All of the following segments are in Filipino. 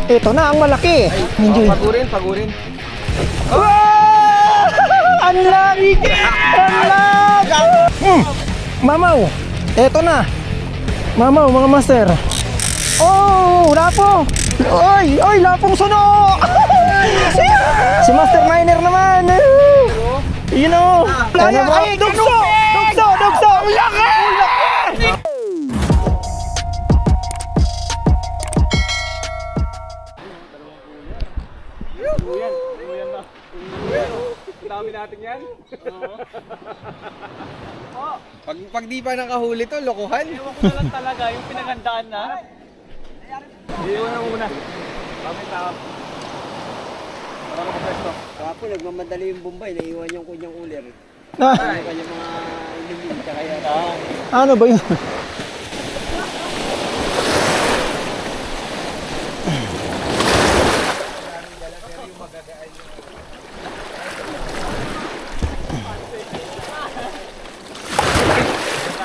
Ito na ang malaki. Enjoy. Pagurin. Wow! Unlock! Unlock! Mamaw. Ito na. Mamaw, mga master. Oh, lapo. Oy, lapong suno. Si Master Miner naman. You know. Ay, dugso. Ang laki. Dami natin yan. Pag di pa nakahuli to, lokohan. Ewan ko na lang talaga, yung pinagandaan na. Iwan na muna. Kami tao. Parang ako presto. Kapo, nagmamadali yung Bombay, naiwan yung kunyang uler. Ah, Naiwan yung mga inumin, tsaka yan. ano ba yun?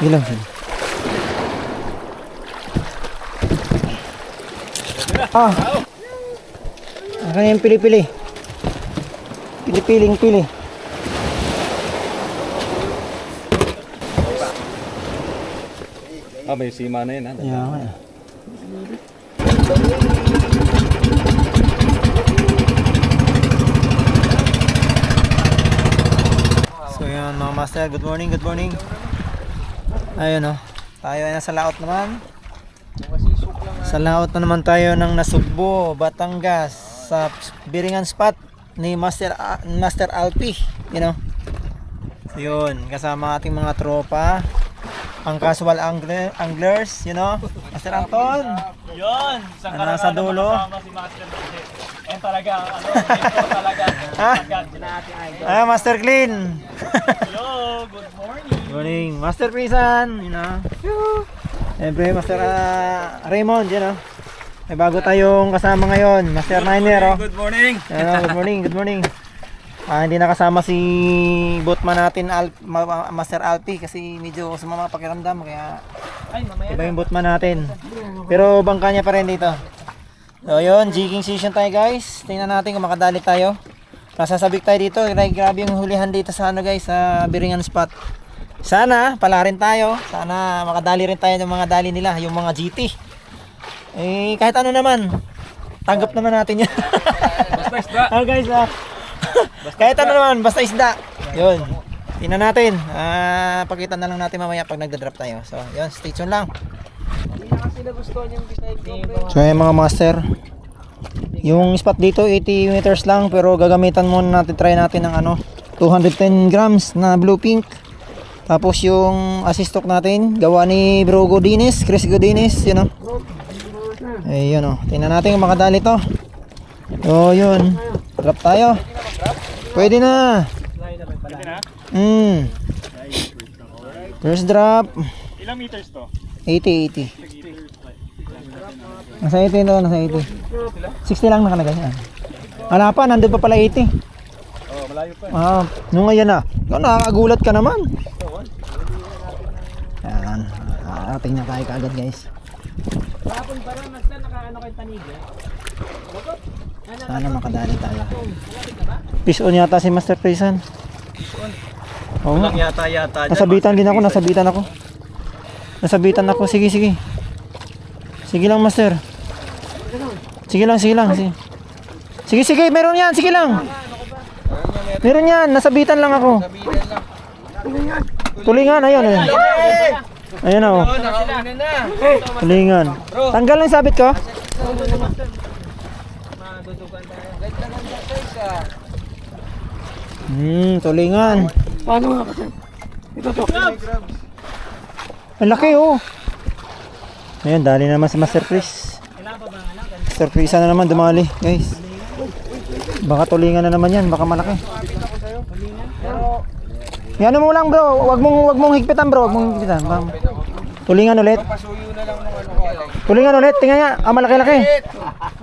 Ilang sila. Ano yung pili-pili? Pili-piling-pili. May sima na yun ha. Yeah. So yun mga master, good morning. Ayun o, tayo ay nasa laot naman. Sa laot na naman tayo ng Nasugbo, Batangas, sa biringan spot ni Master Alpi, you know. So yun, kasama ating mga tropa, ang casual anglers, you know. Master Anton. Yun, isang Nasa dulo. kasama si Master kasi. Yan talaga, mentor talaga. Ah, Master Clean. Yo, good morning. Morning, Master Prisan, you know. Siyempre, Master Raymond, you know. May bago tayong kasama ngayon, Master Miner, oh. Good morning. Good morning. Hindi nakasama si boatman natin, Master Alpi, kasi medyo sumama pakiramdam, kaya iba yung boatman natin. Pero bangka niya pa rin dito. So yun, jigging session tayo guys. Tingnan natin kung makadali tayo. Nasasabik tayo dito. Grabe yung hulihan dito sa guys, sa biringan spot. Sana pala rin tayo. Sana makadali rin tayo ng mga dali nila, yung mga GT. Kahit ano naman, tanggap naman natin yan. Basta isda. Guys, kahit ano naman, basta isda. Yun, tingnan natin. Pakita na lang natin mamaya pag nagda-drop tayo. So yun, stay tuned lang. So yung mga master, yung spot dito 80 meters lang, pero gagamitan muna natin, try natin ng 210 grams na blue pink. Tapos yung assist hook natin, gawa ni Bro Godines, Chris Godines, you know. Ayun o, tingnan natin kung makadali to. So yun, drop tayo. Pwede na. First drop. Ilang meters to? 80. Nasa 80 to, nasa 80. 60 lang nakalagay yan. Wala pa, nandun pa pala 80. Oh, malayo pa. Nung ngayon na. Nakakagulat ka naman. Ayan. Tingnan tayo kaagad guys. Kapon pa lang, Master, nakaano kayo tanigay? Sana makadali tayo. Fish on yata si Master Prisan. Oo nga. Yata. Nasabitan din ako. Nasabitan ako. Sige. Sige lang, Master. Sige lang. Sige, meron yan. Sige lang. Meron yan. Nasabitan lang ako. Tulingan, ayun. Ayun o. Tulingan. Tanggal lang yung sabit ko. Tulingan. Paano nga kasi? Ito to. Ang laki oh. Ayun, dali naman si Master Chris. Master Chris na naman dumali, guys. Baka tulingan na naman yan, baka malaki. Yan mo lang bro, wag mong higpitan bro, wag mong higpitan. Tulingan ulit. Tulingan ulit, tingnan nga. Malaki-laki.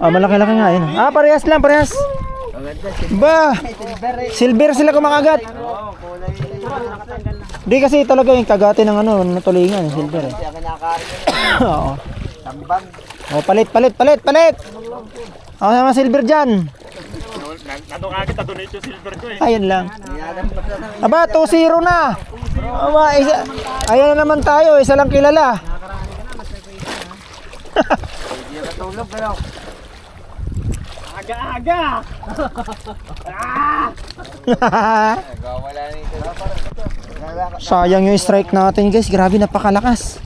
Malaki-laki nga yun. Parehas lang, parehas. Ba, silver sila kumakagat. Di kasi talaga yung kagati ng tulingan, silver eh. Oo. Palit. Ako naman silver dyan. Nandun agad, na-donate yung silver ko eh. Ayun lang. Aba, 2-0 na. Aba, ayun na naman tayo. Isa lang kilala. Aga-aga! Wala nito. Sayang yung strike natin guys. Grabe, napakalakas.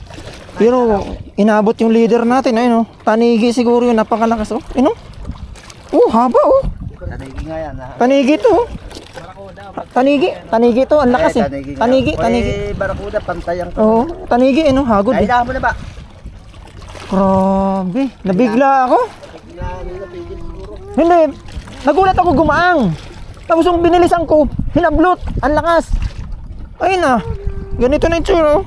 Pero inabot yung leader natin. Ayun oh. Tanigi siguro yun. Napakalakas oh. Ayun oh. Oh, haba oh. Tanigi nga yan. Tanigi to oh. Tanigi to. Ang lakas eh. Tanigi. Barakuda, pantay ang Oo. Tanigi eh no. Hagod eh. Kailangan mo na ba? Grabe. Nabigla ako. Hindi. Nagulat ako gumaang. Tapos yung binilisan ko, hinablot. Ang lakas. Ayun na. Ganito na yung tsura oh.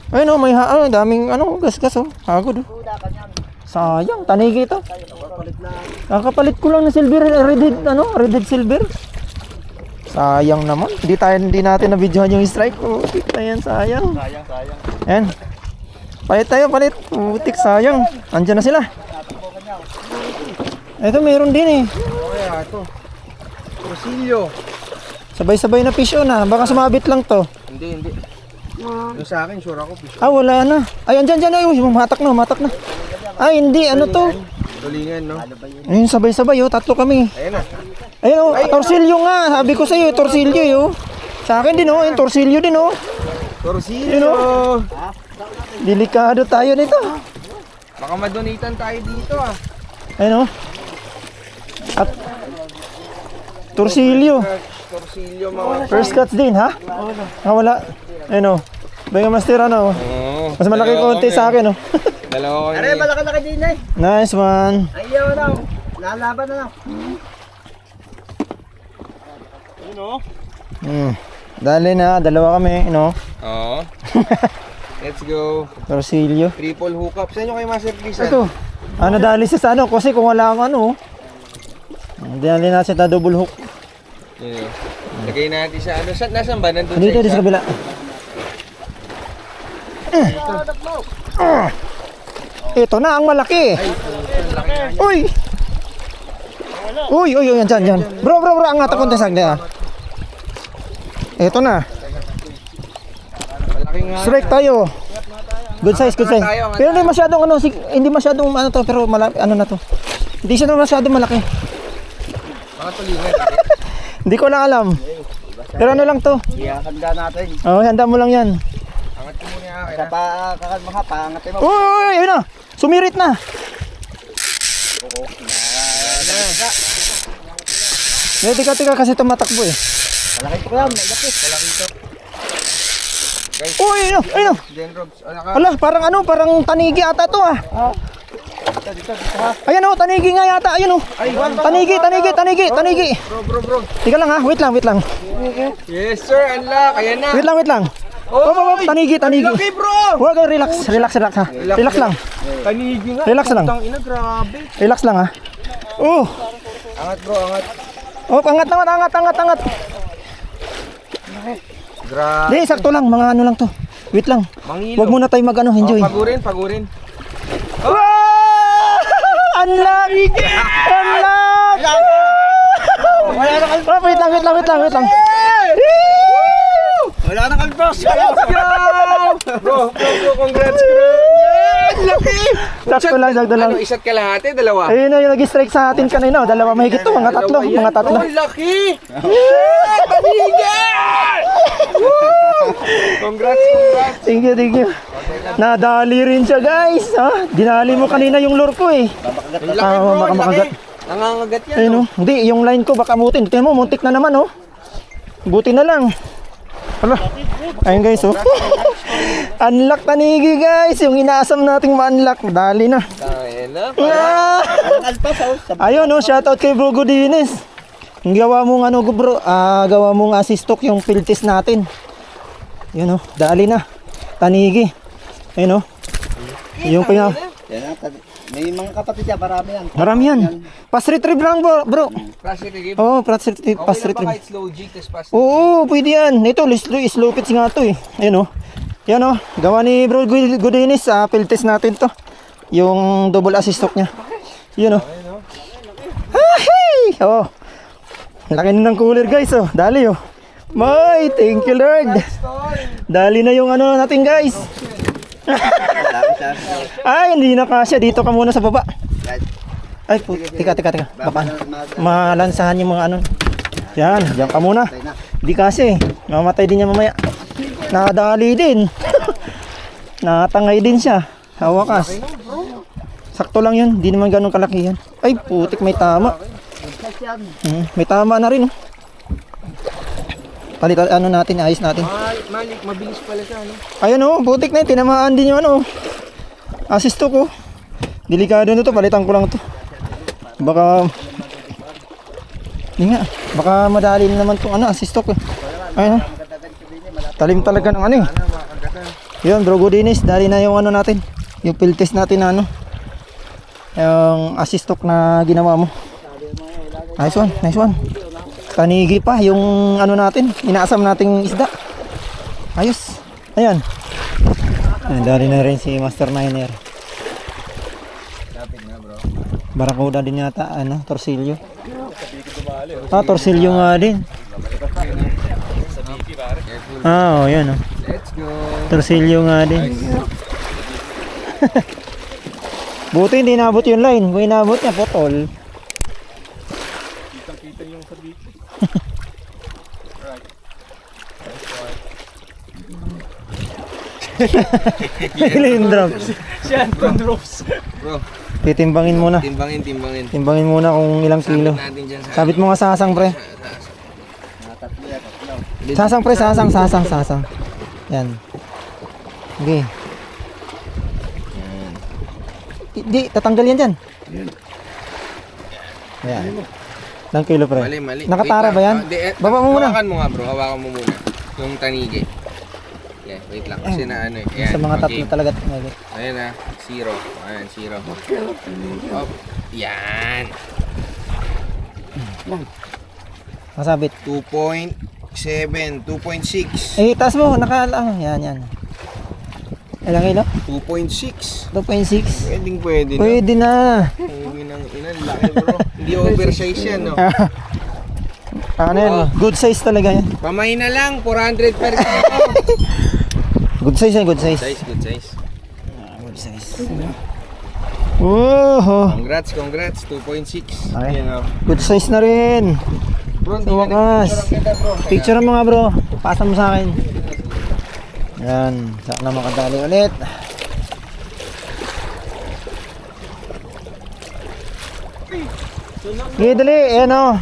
Ayun oh, may daming gas-gas oh. Hagod oh. Sayang, tanigi ito. Kakapalit ko lang ng silver, red silver. Sayang naman. Hindi natin na-videohan yung strike. Putik na yan, sayang. Ayan. Palit tayo, palit. Putik, sayang. Andiyan na sila. Ito, meron din eh. Okay, ito. Rosilio. Sabay-sabay na fish on ah. Baka sumabit lang to. Hindi. Yung sa akin, sure ako. Fish. Ah, wala na. Ay, andyan. Ay, matak na. Ay, hindi. Ano to? Tulingan, no? Ayun, sabay-sabay oh. Tatlo kami. Ayun na. Ayun oh, torsilyo nga. Sabi ko sa'yo, torsilyo oh. Sa akin din oh. Ayun, torsilyo din oh. Rosilio. Delikado tayo nito. Baka madonitan tayo dito ah. Ayun oh. At torsilyo. Rosilio mga. First cuts din ha? Ah, wala. Ayun oh. Banga master ano. Oo. Mas malaki konti sa akin oh. Dalawa Aray, kami. malaki din eh. Nice one. Ayaw na. Lalaban na lang. Yun o. Dali na, dalawa kami, you know. Oo. Let's go. Torsilyo. Triple hookup. Saan nyo kayo Master Crisan? Ito. Ano dali sa ano kasi kung wala kang ano. Dali na sa double hook. Yun o. Lagay natin sa ano. Nasaan ba? Nandun Dito sa isa? kabila. Ito na ang malaki. Uy. Uy, yan. Bro, angat ako ng sagli ah. Ito na. Malaki nga. Strike tayo. Good size. Pero hindi masyadong to, pero malaki ano na to. Hindi siya masyadong malaki. Mga tulingan. Hindi ko lang alam. Pero ano lang to? Handa natin. Oh, handa mo lang yan. Angat ko muna yung akin Sa ah. kakalma ka, pangatin mo. Uy, ayun na. Sumirit na. Tika kasi tumatakbo eh. Malaki ko yan, malaki. Uy, ayun. Jen Robs. Ala, parang tanigi ata to ah. Ayan oh, tanigi nga yata. Ayun oh. Tanigi. Bro. Tika lang ha, wait lang. Yes sir, unlock. Ayan na. Wait lang. Oh, tanigi. Laki bro. Wag, relax ha. Relax lang. Tanigi nga. Relax lang. Putang ina, grabe. Relax lang ha. Oh. Angat bro, angat. Oh, angat. Grabe. Di, sakto lang, mga ano lang to. Wait lang. Mangilo. Wag muna tayo enjoy. Pagurin. Wow! Unlock! Wala na kayo. Oh, wait lang. Wala na kayo, boss. Bro, congrats bro. Laki. Sakto lang. Ano, isa't kalahati, dalawa? Ayun na yung nag-strike sa atin kanina. Dalawa mahigit to, mga tatlo. Oh, laki. Congrats. Thank you. Nadali rin siya guys. Ha? Dinali mo kanina yung lure ko eh. Ang laki bro, baka ang makagat. laki. Nangangagat yan. Ayun oh. Hindi, yung line ko baka mutin. Tingnan mo, muntik na naman oh. Buti na lang. Hala. Ayun guys oh. Unlock tanigi guys. Yung inaasam nating ma-unlock. Dali na. Ayun na. Ah! Ayun oh, shoutout kay Bro Godines. Ang gawa mong bro, gawa mong assist stock yung field test natin. Yun oh, dali na. Tanigi. Ayun oh. Yung Yan na, may mga kapatid yan, marami yan. Pass retrieve lang bro. Flash retrieve. Oo, pass retrieve. Okay na ba kahit slow jig, tas pass Oo, pwede yan. Ito, slow pitch nga to eh. Ayun oh. Yan oh, gawa ni Bro Godines, field test natin to. Yung double assist stock niya. Yun oh. Hey! Oh. Laki na ng cooler guys oh. Dali oh. May, thank you Lord. Dali na yung ano natin guys. Ay, hindi na kasya. Dito ka muna sa baba. Ay, tika. Baka malansahan yung mga ano. Yan, diyan ka muna. Hindi kasi. Mamatay din niya mamaya. Nakadali din. Nakatangay din siya. Hawakas. Sakto lang yun. Hindi naman ganun kalaki yan. Ay, putik. May tama. May tama na rin. Palitan ano natin, ayos natin. Malik, mabilis pala siya, no? Ayun oh, putik na yun. Tinamaan din yung ano. Assist ko. Delikado na to. Palitan ko lang to. Baka... Hindi nga. Baka madali naman itong ano, assist ko. Ayun oh. Talim talaga ng ano eh. Yun bro, Goodinis. Dali na yung ano natin. Yung field test natin na ano. Yung assist na ginawa mo. Nice one, nice one. Tanigi pa yung ano natin, inaasam nating isda. Ayos. Ayan. Ayan, dali na rin si Master Niner. Lapit na, bro. Barakuda din yata, ano, torsilyo. Ah, torsilyo nga din. Ah, oh, yan oh. Let's go. Torsilyo nga din. Buti hindi nabot yung line. Kung inabot niya, potol. Kita yung sa dito. Clean drop. Siya, Anton Drops. Bro, Titimbangin muna. timbangin. Timbangin muna kung ilang kilo. Sabit natin dyan sa... Sabit mo nga sasang pre. Sasang pre, sasang. Yan. Okay. Di, tatanggal yan dyan. Ayan. Ilang kilo pre? Mali. Nakatara Wait ba yan? lang. Baba mo muna. Hawakan mo nga, bro. Hawakan mo muna. Yung tanigi. Yeah, wait lang. Kasi na ano eh. Ayan, Sa mga tatlo okay. talaga. Ayan na. 0. Ayan, 0. Up. Yan. Masabit. 2.7. 2.6. Eh, taas mo. Yan. Ilang kilo? 2.6. 2.6. Pwede na. Pwede na. Pwede nang inan. Laki, bro. Hindi oversize yan, no? Ano yan? Good size talaga yan. Pamay na lang. 400 per kilo. Good size yan, good size. Good size. Good size. Oh, Congrats. 2.6. Okay. Yan, oh. good size na rin. Bro, Sa wakas. Picture mo nga bro. Pasa mo sa akin. Yan. Sana makadali ulit. Sige, dali. Ayan o.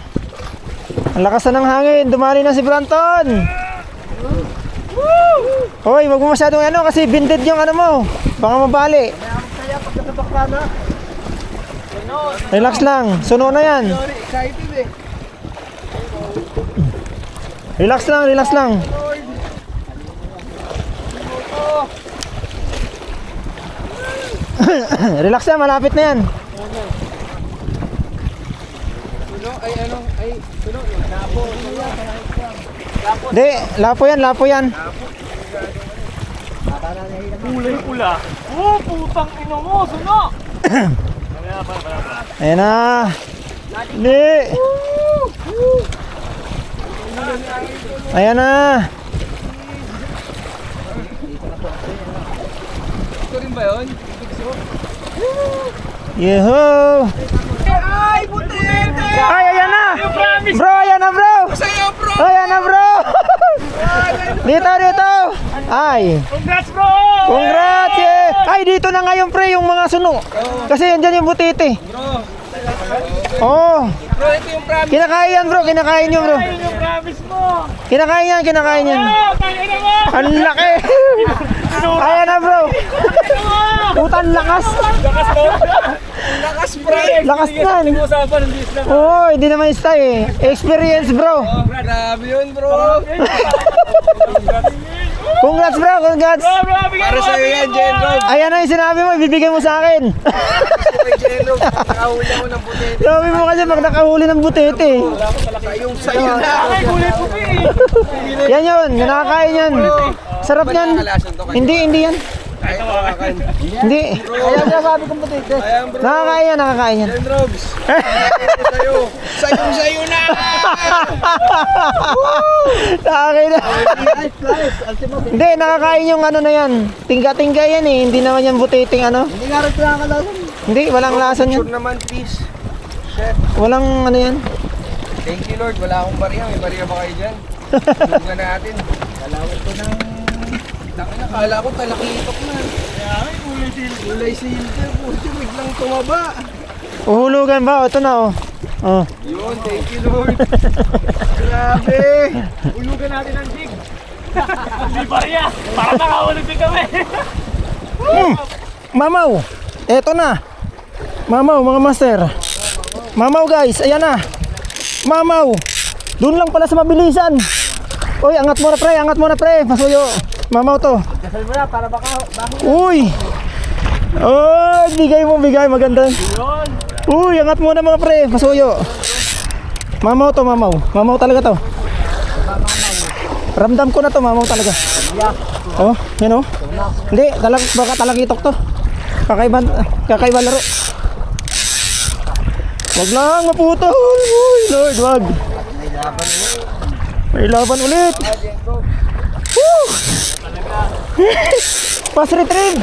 Ang lakas na ng hangin. Dumali na si Branton. Hoy, wag mo masyadong ano kasi binded yung ano mo. Baka mabali. Relax lang. Suno na yan. Excited eh. Relax lang. Relax na, malapit na yan. Di, lapo yan. Kulay pula. Oh, putang ino mo, suno! Ayan na. Di. Ayan na. Ito rin ba yun? Yeho. Ay, butete! Ay, ayan na. Promise! Bro, ayan na bro. Sa'yo, bro! Ayan na bro. Dito. Ay. Congrats, bro! Congrats! Yeah. Ay, dito na ngayon pre yung mga suno. Kasi andyan yung butete. Bro! Oh, Bro, ito yung promise. kinakain yan bro, kinakain nyo bro. Ayun yung promise mo! Kinakain yan. Oh, tangin na mo! Ang laki. Ayan na bro. Putan lakas. Lakas to! Lakas, bro! Lakas yan. Usapan ng business. Oh, hindi naman stay eh. Experience bro. Oh, grabe yun, bro! Congrats bro, congrats. Para sa'yo yan, Jen-Rob. Ayan na yung sinabi mo, ibibigay mo sa akin. Kay Jen-Rob, nakahuli ako ng butete. Sabi mo kasi pag nakahuli ng butete. Sa'yo na. Ay, kulay puti! Yan yun, nakakain yan. Sarap yan. Kalasan to kayo. Hindi yan. Kaya makakain. Hindi. Kaya nga sabi kong butite. Ayan bro. Nakakain yan, nakakain yan. Yan Robs. Sa'yo. Sa'yo na. Nakakain na. Flies. Ultimo. Hindi, nakakain yung ano na yan. Tingga-tingga yan eh. Hindi naman yan butiting ano. Hindi nga rin pinakalasan. Hindi, walang lasan yan. Sure naman please. Chef. Walang ano yan. Thank you Lord. Wala akong bariya. May bariya ba kayo dyan? Tulungan natin. Kalawin ko ng... Nakala ko talakitok na. Kulay silver. Puti biglang tumaba. Uhulugan ba? Ito na oh. Oh. Yun, thank you Lord. Grabe. Ulugan natin ang jig. Hindi pa rin yan. Para nakahulog din kami. Mamaw. Eto na. Mamaw mga master. Mamaw guys, ayan na. Mamaw. Doon lang pala sa mabilisan. Uy, angat mo na pre, Masuyo. Mamaw to. Kasal mo na para baka... Uy. Oh, bigay maganda. Yun. Uy, angat mo na mga pre, Masuyo. Mamaw to, mamaw. Mamaw talaga to. Ramdam ko na to, mamaw talaga. Oh, yan oh. Hindi, baka talakitok to. Kakaiba laro. Wag lang, maputol. Uy, Lord, wag. May laban ulit. Woo! Pass retrieve.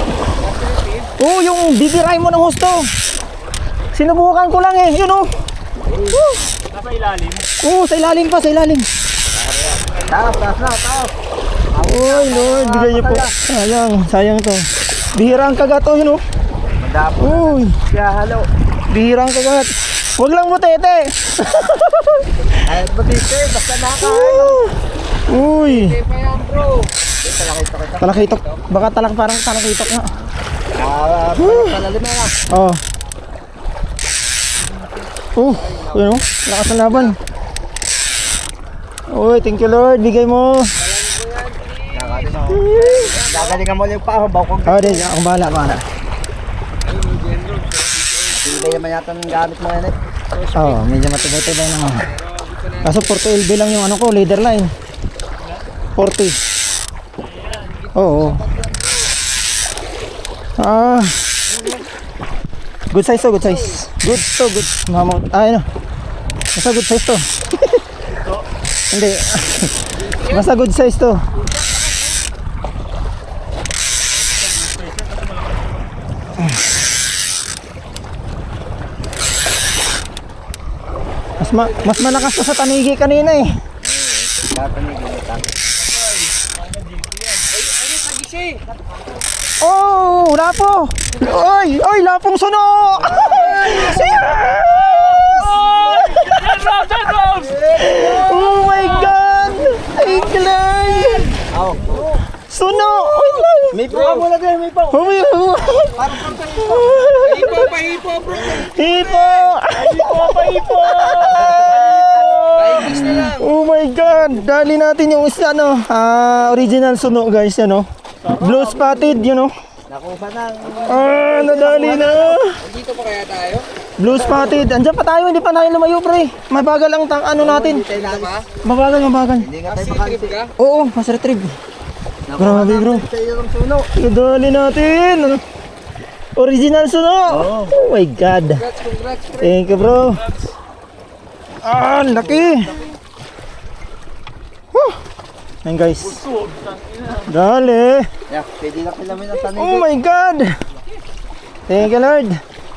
Oh, yung didiray mo ng husto. Sinubukan ko lang eh, yun oh. Woo! Nasa ilalim. Oh, sa ilalim pa, sa ilalim. Taas. Uy, Lord, bigay niyo po. Sayang to. Bihira ang kagat oh, yun oh. Madapo. Uy, Kaya halo. bihira ang kagat. Wag lang butete. Ay, butite. Basta nakakain. Uy, Okay pa yan bro. talakitok. Baka parang talakitok nga. Palalim na. Oh. Yun oh. Lakas ng laban. Uy, thank you Lord. Bigay mo. Gagalingan mo yung paa. Bawkog. Oh, din. Ako bahala. Hindi naman yata ng gamit mo yan eh. Oh, medyo matibay-tibay naman. Kaso 40 LB lang yung ano ko, leader line. 40. Oo. Good size to, good size. Good to, good. Mamot. Ano? Basta good size to. Hindi. Basta good size to. Mas malakas pa sa tanigi kanina eh. Oh, lapo. Oy, lapong suno. Oh my god. Ay, kalay. Suno. Oy, lang. May paa mo na din. May paa. Pahipo bro. Hipo. Ipo. Paigis na lang. Oh my god. Dali natin yung isa no. Original suno guys, yan oh. Blue spotted, you know. Nakuha na. Nadali na. Dito pa kaya tayo? Blue spotted. Andiyan pa tayo, hindi pa tayo lumayo, pre. Mabagal ang ano natin. Dito pa? Mabagal. Hindi nga tayo Trip makansi. ka? Oo, mas retrieve. Grabe, bro. Sa iyo ng suno. Nadali natin. Original suno. Oh my god. Congrats bro. Thank you, bro. Laki. Ayan guys. Dali. Yeah, pwede na kilamin ang tanong. Oh my god. Thank you, Lord.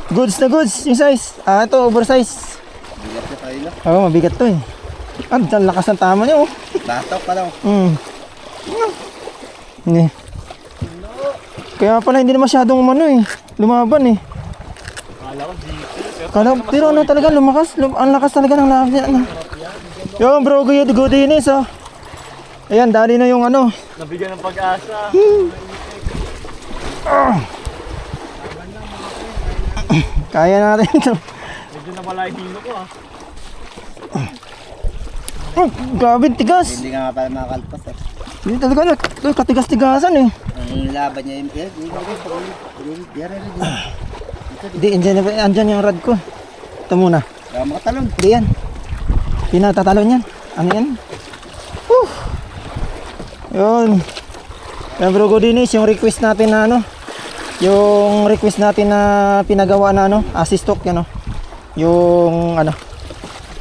Goods na goods yung size. Ito oversize. Bigat na tayo na. Oo, mabigat to eh. Ang lakas ng tama niya oh. Batok pa lang. Hindi. Kaya pala hindi na masyadong umano eh. Lumaban eh. Pero ano talaga lumakas. Ang lakas talaga ng lakas niya. Yo bro, good inis oh. Ayan, dali na yung ano. Nabigyan ng pag-asa. Kaya natin ito. Medyo nawala yung hino ko Grabe, tigas. Hindi nga pala makakalpas eh. Hindi talaga, katigas-tigasan eh. Ang laban niya yung piyes. Hindi ko Hindi, andyan yung rad ko. Ito muna. Kaya makatalon. Hindi yan. Pinatatalon yan. Ano yan? Yun. Yan bro Godinis, yung request natin na ano, yung request natin na pinagawa na ano, assist stock yan, no? Yung ano,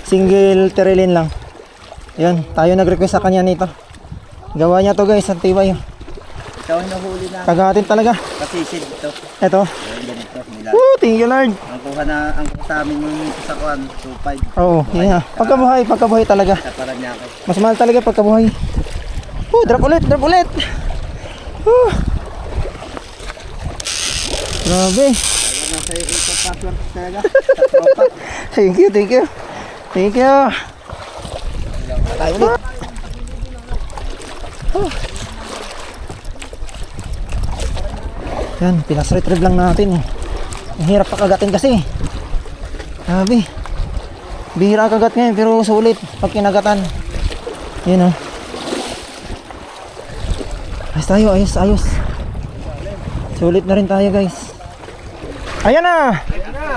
single terilin lang. Yan, tayo nag-request sa kanya nito. Gawa niya to guys, ang tibay. Ito ang nahuli na. Kagatin talaga. Kasisid ito. Ito. Ayan, ganito. Nila. Woo, thank you Lord. Ang kuha sa amin yung kasakuan. 2.5. Oo, yun nga. Pagkabuhay talaga. Sa Paranaque. Mas mahal talaga pagkabuhay. Drop ulit, drop ulit. Grabe. Nasa ito password talaga. Sa tropa. Thank you, thank you. Thank you. Tayo ulit. Yan, pinas-retrieve lang natin. Ang hirap pakagatin kasi. Grabe. Bihira kagat ngayon pero sulit pag kinagatan. Yun, oh. Ayos tayo, ayos. Sulit na rin tayo guys. Ayan na!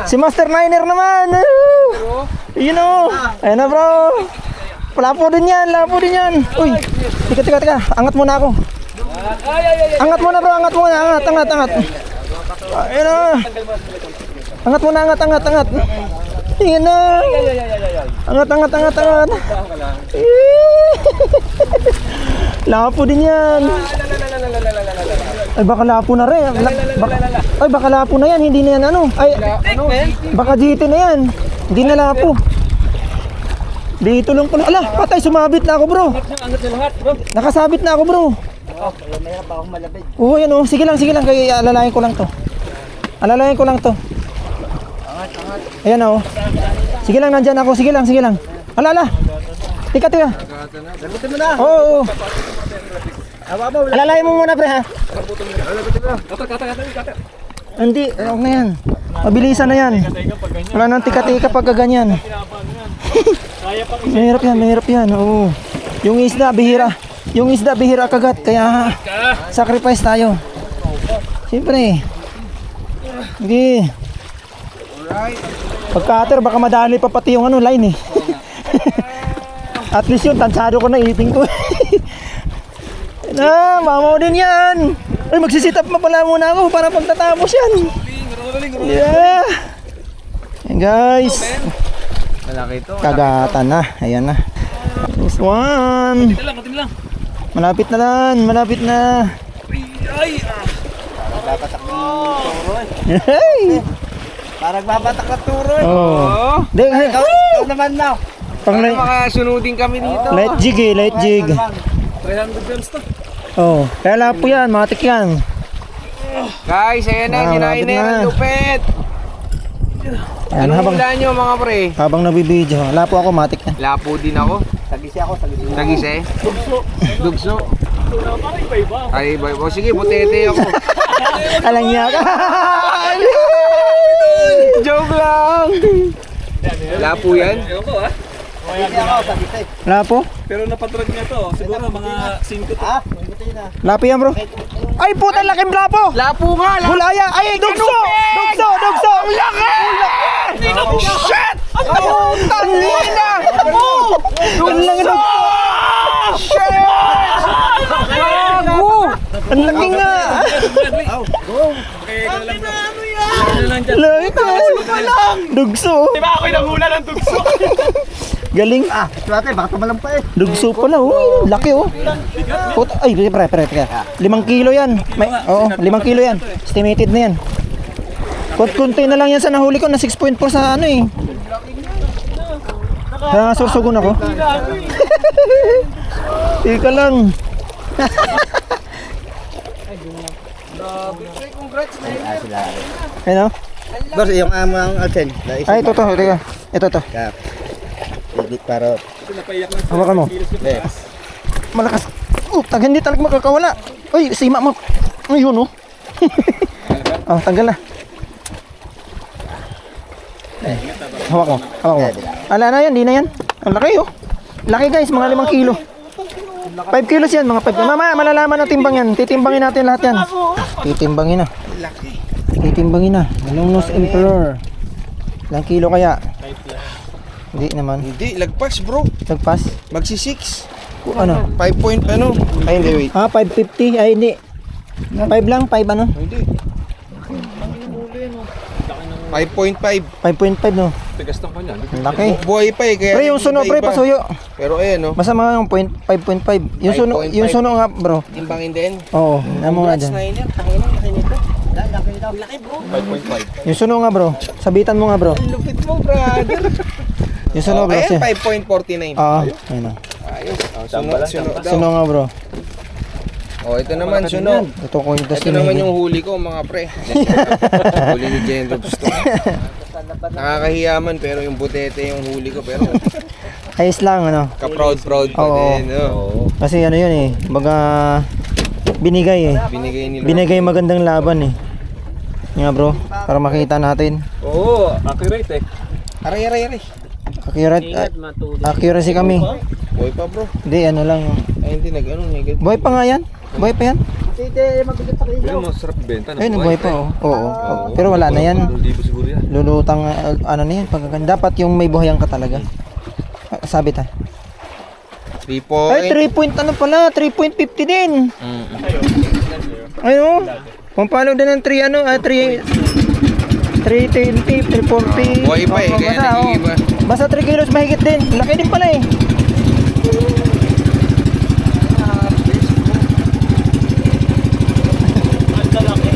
Si Master Niner naman! Yun, oh! Ayan na bro! Lapo din yan! Uy! Teka. Angat muna ako. Angat muna bro! Angat. Ayan na! Angat muna, angat. Ayan na! Angat. Lapo din yan! Ay baka lapo na rin. Baka lapo na yan, hindi na yan ano. Ay, baka GT na yan. Hindi na lapo. Dito lang pala. Ala, patay, sumabit na ako bro. Nakasabit na ako bro. Mayroon pa akong malapit. Oo, yan oh. Sige lang. Kaya alalayan ko lang to. Ayan oh. Sige lang, nandyan ako. Sige lang. Ala. Tika. Lagutin mo na. Oo. Alalayan mo muna pre ha. Hindi, okay na yan. Mabilisan na yan. Wala nang tika-tika pagka ganyan. Mahirap yan. Oo. Yung isda bihira kagat. Kaya sacrifice tayo. Siyempre. Sige. Pag-cutter baka madali pa pati yung ano line eh. At least yun, tansado ko na iping ko. Na, mamaw din yan. Ay, magsisit up pala muna ako para pagtatapos yan. Yeah. Ayan guys. Malaki ito. Kagatan na. Ayan na. This one. Konti lang. Malapit na. Babatak ng turo eh. Hey. Parang babatak ng turo eh. Oh. Deng, Ikaw naman na. pang light, Makasunodin kami dito. light jig. 300 grams to. Oh, kaya lapo yan, matik yan. Guys, ayan na. Ah, Sinain malapit na yan. na. Ang lupit. Ayan, Anong habang hula nyo mga pre? nabibidyo. Lapo ako, matik yan. Lapo din ako. Tagisi ako. Tagise. Dugso. Parang iba-iba. Ay, o sige, butete ako. Alang niya ka. Joke lang. Lapo yan. Ewan ko ha. Tagisi ako. Tagisi. Lapo? Pero napatrag niya to. Siguro mga 5 to. Buti na. Lapo yan bro. Ay puta, laking lapo. Lapo nga. Hulaya. Ay, dugso. Ang laki. Shit! Ang lina! Ang laki dugso. Shit! Ang laki nga. Laki ka. Dugso. Diba ako'y nangula ng tugso? Galing. Suwate, baka tumalang pa eh. Dugso pala, oh. Laki, oh. Puta, ay, pre. 5 kilo yan. Oo, 5 kilo yan. Estimated na yan. Kunti na lang yan sa nahuli ko na 6.4 sa ano eh. Sursugon ako. Ika lang. Ano? Boss, yung amang alsen. Ay, ito. Teka. Ito. Kap. Edit para. Hawakan mo. Yes. Malakas. Hindi talaga makakawala. Uy, sima mo. Ayun, oh. Oh, tanggal na. Hawak mo. Ala na yan, di na yan. Ang laki, oh. Laki guys, mga 5 kilo. 5 kilos yan, mga 5 kilo. Mamaya, malalaman na timbang yan. Titimbangin natin lahat yan. Titimbangin na. Galungnos Emperor. Ilang kilo kaya? Hindi naman. Hindi, lagpas bro. Nagpas? Magsi 6. Ano? 5 point ano? Ay hindi, wait. 550. Ay, hindi. 5 lang, 5 ano? Hindi. Ang huli no. Laki ng 5.5. 5.5 no? tigas ng kanya. Ang laki. Buhay pa eh. Kaya Pre, yung suno pre, iba-iba. pasuyo. Pero ayan no. Basta mga yung 5.5. Yung suno, 5.5. yung suno nga bro. Timbangin din. Oo, namo nga dyan. Niner. Tangin ang laki nito. Laki bro. 5.5. Yung suno nga bro. Sabitan mo nga bro. Lupit mo brother. Yung suno bro. Ayan, siya. 5.49. Oo, ayun o. Ayos. Tamba lang, Suno daw. Suno nga bro. Ito naman, suno. Ito ko yung Ito naman yung huli ko mga pre. Huli ni Jen Robs to. Nakakahiyaman pero yung butete yung huli ko pero Ayos lang ano. ka-proud pa Oo. din. No? Kasi ano yun eh. Baga binigay eh. Binigay nila. Binigay magandang laban eh. Yun nga bro. Para makita natin. Oo, accurate eh. Aray. Accuracy kami. Buhay pa bro. Hindi ano lang. Ay hindi nag-ano. Buhay pa nga yan. Buhay pa yan. Pero masarap benta. Ayun, buhay pa oh. Oo. Pero wala na yan. 2,000 siguro yan. Lulutang ano na yan. Pagkaganda. Dapat yung may buhayan ka talaga. Sabit ha. 3 po. Ay 3 point ano pala. 3.50 din. Ayun oh. Pampalo din ng 3 ano. 320, 340. Buhay pa eh. Kaya Basta, oh. nag-iiba. Basta 3 kilos mahigit din. Laki din pala eh.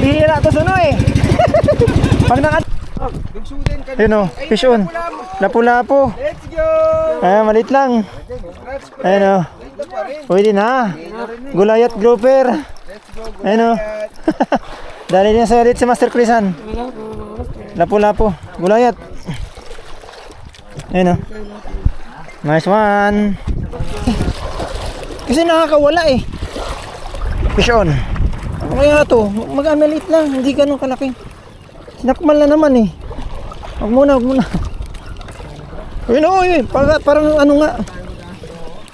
Bihira to suno eh. Pag naka... Dugsudan ka. Ayun o, fish on. Lapu-lapu. Let's go! Ay, malit lang. Ayun o. Pwede na. Gulayat grouper. Ayun o. Dali niya sa ulit si Master Crisan. Lapu-lapu. Gulayat. Ayun o. Nice one. Kasi nakakawala eh. Fish on. Ano kaya to? Mag-amalit lang. Hindi ganun kalaki. Sinakmal na naman eh. Huwag muna. Ayun o, parang ano nga.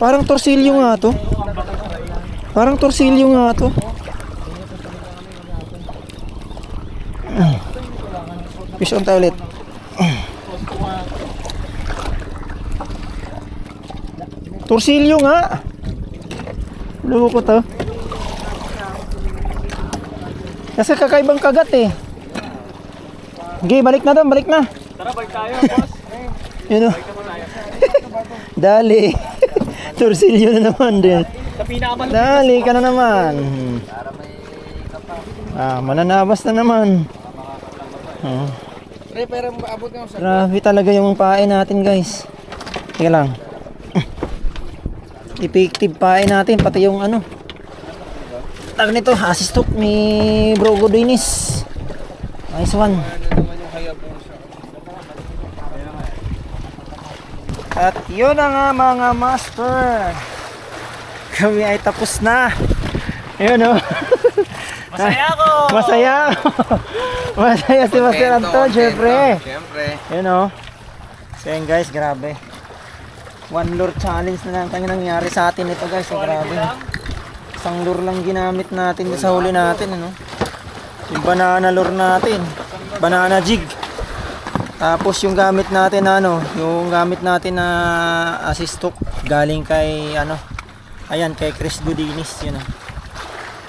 Parang torsilyo nga to. Fish on tayo ulit. Torsilyo nga. Loko to. Kasi kakaibang kagat eh. Okay, balik na doon, balik na. Tara, balik tayo, boss. Yun o. Dali. Torsilyo na naman din. Sa pinakamalapit. Dali ka na naman. Mananabas na naman. Oh. Pre, pero maabot nga sa Grabe talaga yung pain natin guys. Teka lang. Effective pain natin, pati yung ano. Tag nito, assist hook ni Bro Godwinis. Nice one. At yun na nga mga master. Kami ay tapos na. Yun o. Masaya ako! Masaya. Masaya si Master Anton, syempre. Siyempre. Yun o. So yun guys, grabe. One lure challenge na lang kanya nangyari sa atin ito guys. So, grabe. Isang lure lang ginamit natin sa huli natin. Ano? Yung banana lure natin. Banana jig. Tapos yung gamit natin na na assist hook galing kay ayan kay Chris Gudinis yun o.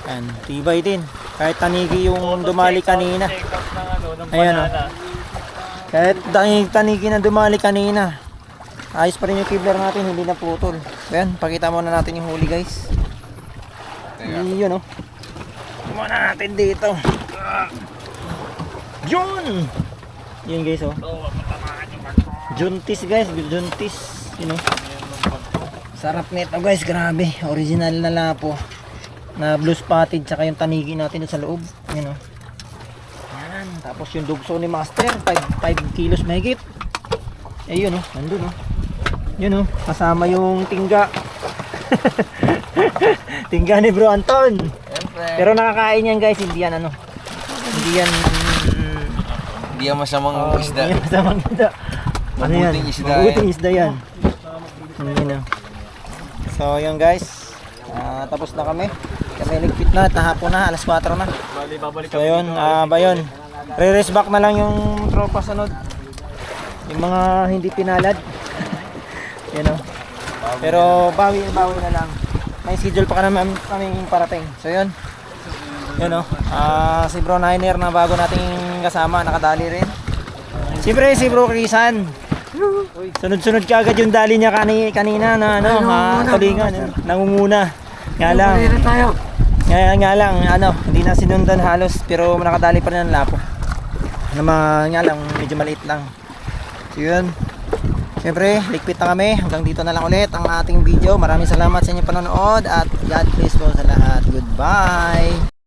Ayan, tibay din. Kahit tanigi yung dumali kanina. Ayan o. Kahit tanigi na dumali kanina. Ayos pa rin yung kibler natin, hindi na putol. Ayan, pakita muna natin yung huli guys. Yun o. Muna natin dito. Yun! Yun guys oh. Juntis guys, juntis. You know. Sarap nito guys, grabe. Original na lapo. Na blue spotted tsaka yung tanigi natin sa loob. You know. Yan. Tapos yung dugso ni Master, 5 kilos mahigit. Eh yun oh, nandun oh. Yun oh, kasama yung tingga. Tingga ni Bro Anton. Pero nakakain yan guys, hindi yan hindi yan masamang isda. Hindi masamang isda. Ano yan? Mabuting isda. Mabuting isda yan. Yun. So yun guys. Tapos na kami. Kami ligpit na. Tahapon na. Alas 4 na. So yun. Bayon. Re-race back na lang yung tropa sunod. Yung mga hindi pinalad. Yun o. Pero bawi na lang. May schedule pa ka naman kaming parating. So yun. Yun o. Si Bro Niner na bago nating kasama, nakadali rin. Siyempre si Bro Krisan. Sunod-sunod ka agad yung dali niya kanina na tulingan. Nangunguna. Nga lang. Nga lang, hindi na sinundan halos pero nakadali pa rin ang lapo. Nga lang, medyo maliit lang. So yun. Siyempre, ligpit na kami. Hanggang dito na lang ulit ang ating video. Maraming salamat sa inyong panonood at God bless po sa lahat. Goodbye!